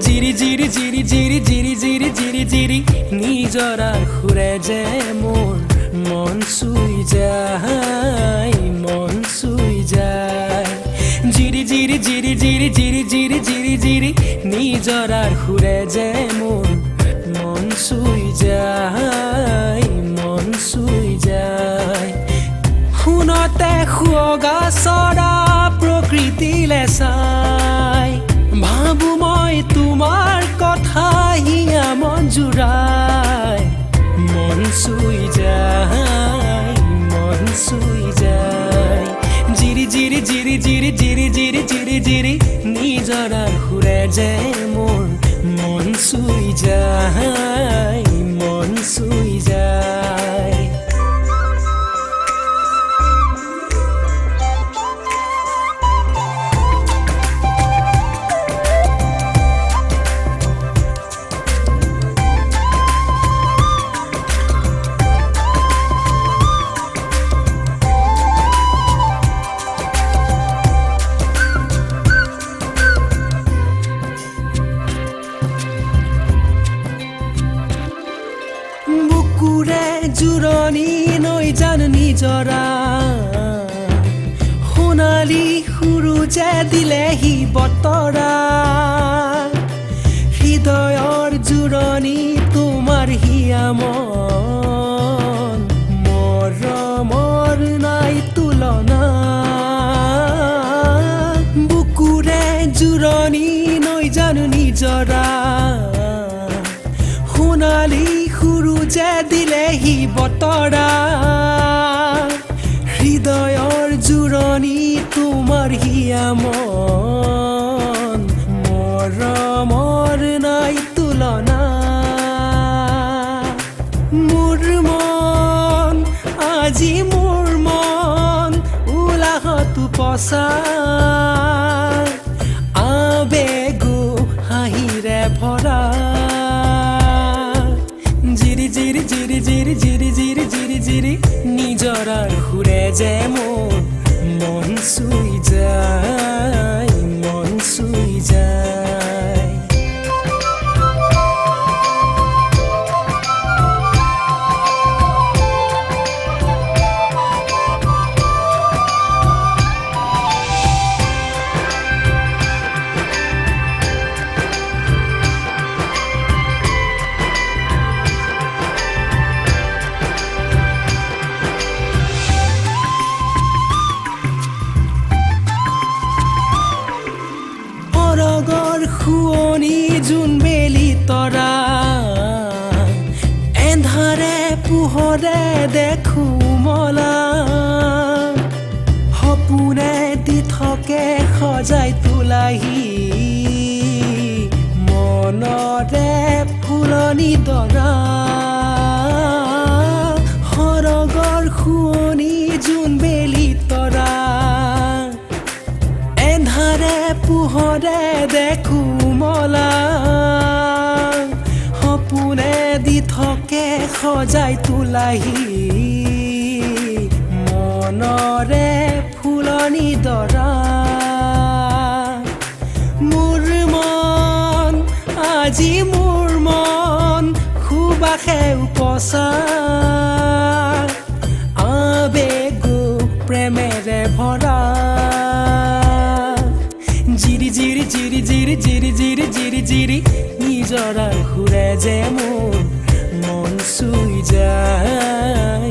জিরি জিরি জিরি জিরি জিরি জিরি জিরি জিরি নিজরা ঘুরে যে মোর মন চুই যায় মন চুই যায় জিরি জিরি জিরি জিরি জিরি জিরি জিরি জিরি নিজরা ঘুরে যে মোর মন চুই যায় মন চুই যায় শুনতে শুৱগা চৰা প্ৰকৃতিলে চাই ভাবো মই তোমাৰ কথা হিয়া মন জুৰাই মন চুই যায় মন চুই যায় জিৰি জিৰি জিৰি জিৰি জিৰি জিৰি জিৰি জিৰি নিজৰা ঘূৰে যে মোৰ মন চুই যায় মন চুই যায় বুকুৰে জুৰণি নৈ জান নিজৰা সোণালী সুৰুজে দিলেহি বতৰা হৃদয়ৰ জুৰণি তোমাৰ হিয়া মন মৰমৰ নাই তুলনা বুকুৰে জুৰণি নৈ জান নিজৰা সোণালী সুৰুজে দিলেহি বতৰা হৃদয়ৰ জুৰণি তোমাৰ হিয়া মন মৰমৰ নাই তুলনা মোৰ মন আজি মোৰ মন উলাহতো পচা আবেগো হাঁহিৰে ভৰা জিৰি জিৰি জিৰি জিৰি জিৰি জিৰি জিৰি জিৰি নিজৰাৰ ঘূৰে যে মোৰ মন চুই যায় মন চুই যায় অৰগৰ শুৱনি জোনবেলি তৰা এন্ধাৰে পোহৰে দেখো মলা সপোনে দি থাকে সজাই তোলাহি মনৰে ফুলনি দৰা অৰগৰ শুৱনি জোনবেলি তৰা এন্ধাৰে পোহৰে দেখো মলা সপোনে দি থাকে সজাই তোলাহি মনৰে ফুলনি দৰা মোৰ মন আজি মোৰ মন সুবাসে উপচা আবেগো প্ৰেমেৰে ভৰা জিৰি জিৰি জিৰি জিৰি জিৰি জিৰি জিৰি জিৰি নিজৰা ঘূৰে যে মোৰ মন চুই যায়